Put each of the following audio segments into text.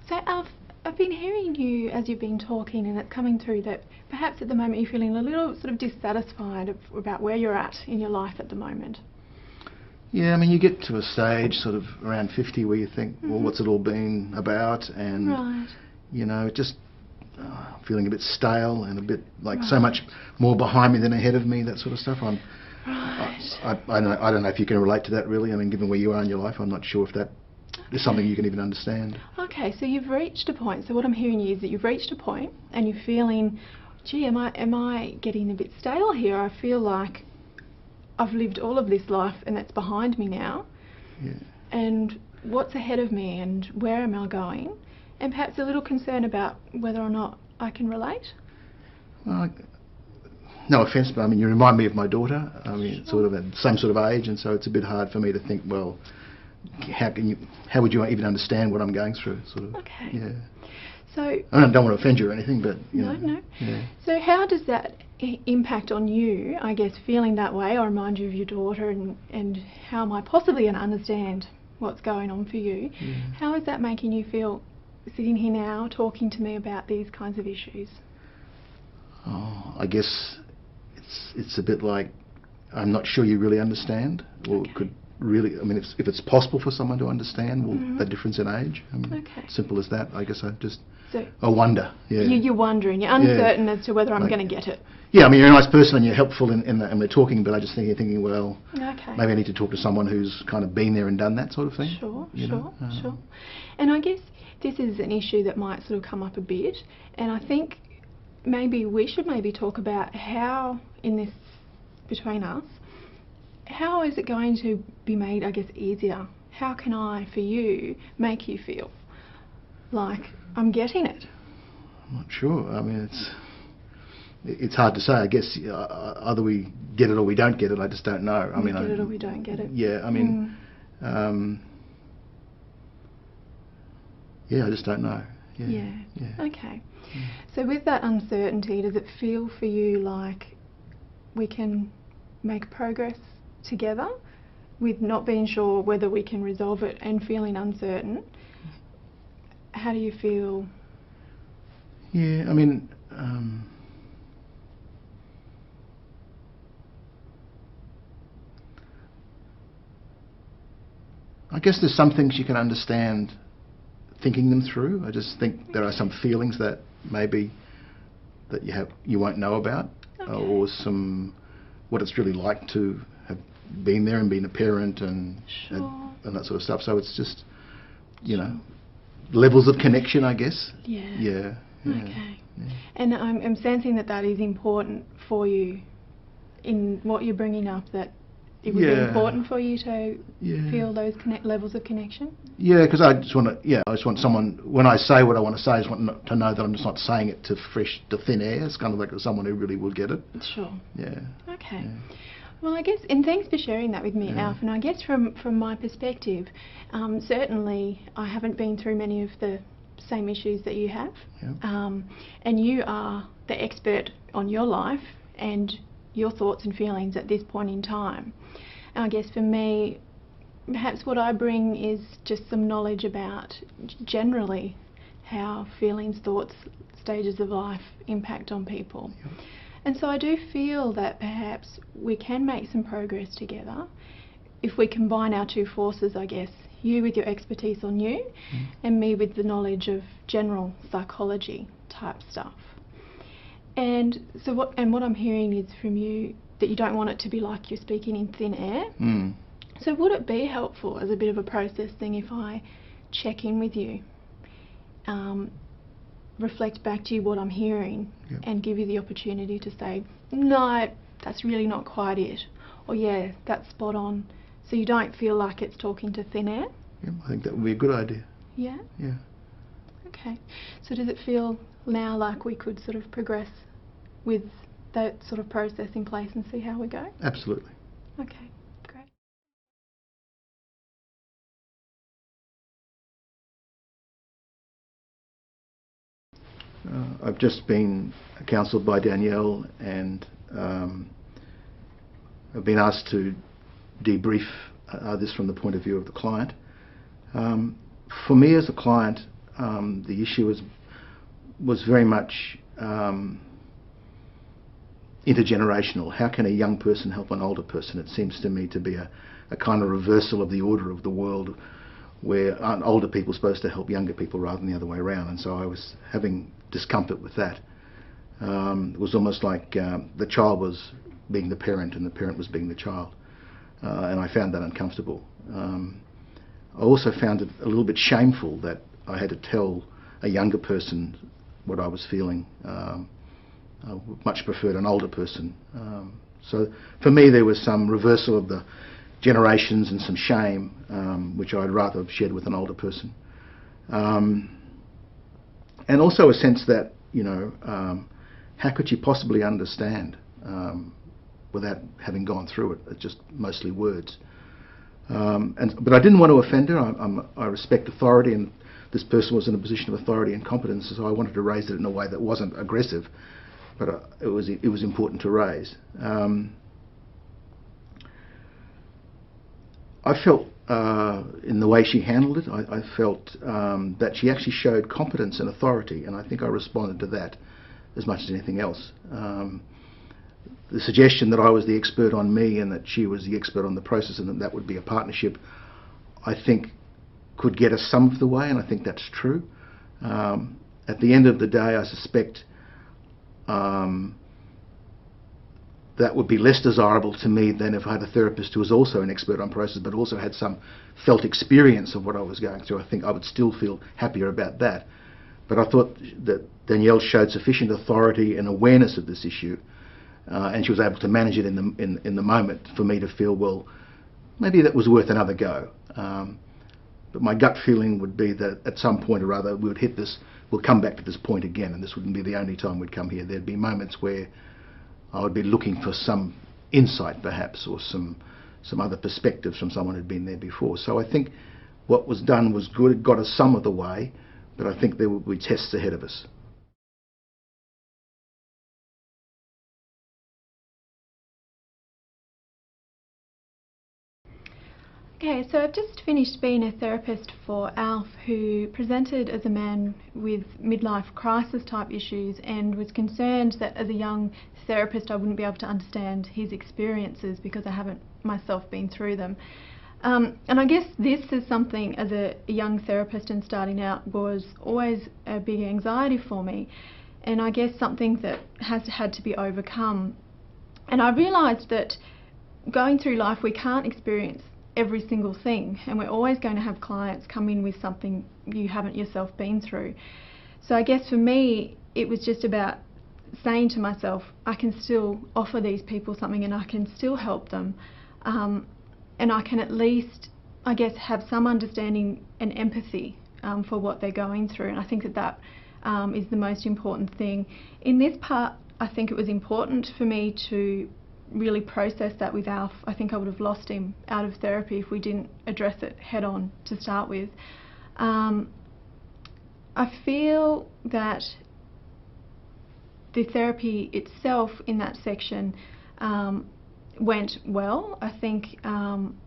So I've been hearing you as you've been talking, and it's coming through that perhaps at the moment you're feeling a little sort of dissatisfied about where you're at in your life at the moment. Yeah, I mean, you get to a stage sort of around 50 where you think, well, what's it all been about? And, Right. you know, just feeling a bit stale and a bit like so much more behind me than ahead of me, that sort of stuff. I don't know if you can relate to that really. I mean, given where you are in your life, I'm not sure if that is something you can even understand. Okay, so you've reached a point. So what I'm hearing you is that you've reached a point and you're feeling, gee, am I getting a bit stale here? I feel like I've lived all of this life and that's behind me now. Yeah. And what's ahead of me and where am I going? And perhaps a little concern about whether or not I can relate. Well, no offence, but I mean, you remind me of my daughter. I mean, sort of at the same sort of age, and so it's a bit hard for me to think, well, how would you even understand what I'm going through, sort of. Okay. Yeah. So I don't want to offend you or anything, but you know. No. Yeah. So how does that impact on you, I guess, feeling that way? I remind you of your daughter, and how am I possibly going to understand what's going on for you? Yeah. How is that making you feel sitting here now talking to me about these kinds of issues? Oh, I guess it's a bit like I'm not sure you really understand, or could really. I mean, if it's possible for someone to understand, well, the difference in age. I mean, simple as that. I guess I wonder. Yeah. You're wondering. You're uncertain as to whether I'm going to get it. Yeah, I mean, you're a nice person and you're helpful and we're talking, but I just think you're thinking, well, maybe I need to talk to someone who's kind of been there and done that sort of thing. Sure. And I guess this is an issue that might sort of come up a bit, and I think maybe we should talk about how, in this, between us, how is it going to be made, I guess, easier? How can I, for you, make you feel like I'm getting it? I'm not sure. I mean, it's hard to say. I guess either we get it or we don't get it. I just don't know. We get it or we don't get it. Yeah, I mean, yeah, I just don't know. Yeah. Okay. So with that uncertainty, does it feel for you like we can make progress together with not being sure whether we can resolve it and feeling uncertain? How do you feel? Yeah, I mean, I guess there's some things you can understand thinking them through. I just think there are some feelings that maybe that you won't know about, or some what it's really like to have been there and been a parent and that sort of stuff. So it's just, you know, levels of connection, I guess. Yeah. Okay. Yeah. And I'm sensing that is important for you in what you're bringing up, that it would be important for you to feel those levels of connection? Yeah, because I just want someone, when I say what I want to say, I just want to know that I'm just not saying it to thin air. It's kind of like someone who really will get it. Sure. Yeah. Okay. Yeah. Well, I guess, and thanks for sharing that with me, Alf. And I guess from my perspective, certainly I haven't been through many of the same issues that you have. Yeah. And you are the expert on your life and your thoughts and feelings at this point in time. And I guess for me, perhaps what I bring is just some knowledge about generally how feelings, thoughts, stages of life impact on people. Yep. And so I do feel that perhaps we can make some progress together if we combine our two forces, I guess, you with your expertise on you and me with the knowledge of general psychology type stuff. And so what I'm hearing is from you that you don't want it to be like you're speaking in thin air. So would it be helpful as a bit of a process thing if I check in with you, reflect back to you what I'm hearing, and give you the opportunity to say, no, that's really not quite it, or yeah, that's spot on, so you don't feel like it's talking to thin air? Yeah, I think that would be a good idea. Yeah? Yeah. Okay. So does it feel now like we could sort of progress with that sort of process in place and see how we go? Absolutely. Okay, great. I've just been counselled by Danielle, and I've been asked to debrief this from the point of view of the client. For me as a client, the issue was very much intergenerational. How can a young person help an older person? It seems to me to be a kind of reversal of the order of the world, where aren't older people supposed to help younger people rather than the other way around? And so I was having discomfort with that. It was almost like the child was being the parent and the parent was being the child, and I found that uncomfortable. I also found it a little bit shameful that I had to tell a younger person what I was feeling. I much preferred an older person. So for me there was some reversal of the generations and some shame, which I'd rather have shared with an older person. And also a sense that, you know, how could you possibly understand without having gone through it? It's just mostly words. But I didn't want to offend her. I respect authority, and this person was in a position of authority and competence, so I wanted to raise it in a way that wasn't aggressive, but it was important to raise. I felt in the way she handled it, I felt that she actually showed competence and authority, and I think I responded to that as much as anything else. The suggestion that I was the expert on me and that she was the expert on the process and that would be a partnership, I think could get us some of the way, and I think that's true. At the end of the day, I suspect that would be less desirable to me than if I had a therapist who was also an expert on process but also had some felt experience of what I was going through. I think I would still feel happier about that. But I thought that Danielle showed sufficient authority and awareness of this issue, and she was able to manage it in the moment for me to feel, well, maybe that was worth another go. But my gut feeling would be that at some point or other we would hit this, we'll come back to this point again, and this wouldn't be the only time we'd come here. There'd be moments where I would be looking for some insight perhaps, or some other perspectives from someone who'd been there before. So I think what was done was good. It got us some of the way, but I think there will be tests ahead of us. Okay, so I've just finished being a therapist for Alf, who presented as a man with midlife crisis type issues and was concerned that as a young therapist I wouldn't be able to understand his experiences because I haven't myself been through them. And I guess this is something, as a young therapist and starting out, was always a big anxiety for me, and I guess something that has had to be overcome. And I realised that going through life we can't experience every single thing, and we're always going to have clients come in with something you haven't yourself been through. So I guess for me it was just about saying to myself, I can still offer these people something and I can still help them, and I can at least, I guess, have some understanding and empathy for what they're going through, and I think that is the most important thing. In this part I think it was important for me to really process that with Alf. I think I would have lost him out of therapy if we didn't address it head on to start with. I feel that the therapy itself in that section went well. I think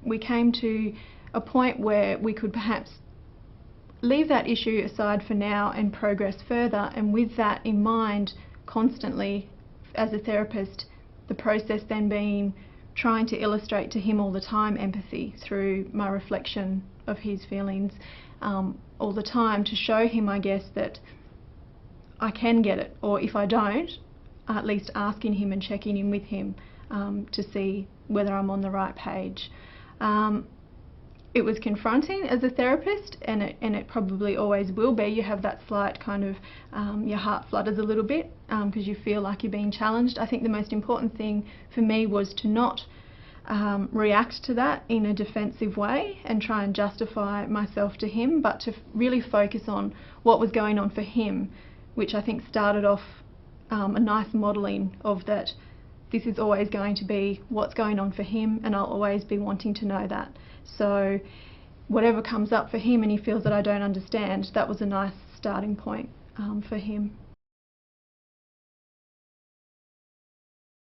we came to a point where we could perhaps leave that issue aside for now and progress further, and with that in mind constantly as a therapist, the process then being trying to illustrate to him all the time empathy through my reflection of his feelings all the time, to show him, I guess, that I can get it, or if I don't, at least asking him and checking in with him to see whether I'm on the right page. It was confronting as a therapist, and it probably always will be. You have that slight kind of, your heart flutters a little bit because you feel like you're being challenged. I think the most important thing for me was to not react to that in a defensive way and try and justify myself to him, but to really focus on what was going on for him, which I think started off a nice modelling of that this is always going to be what's going on for him, and I'll always be wanting to know that. So whatever comes up for him and he feels that I don't understand, that was a nice starting point for him.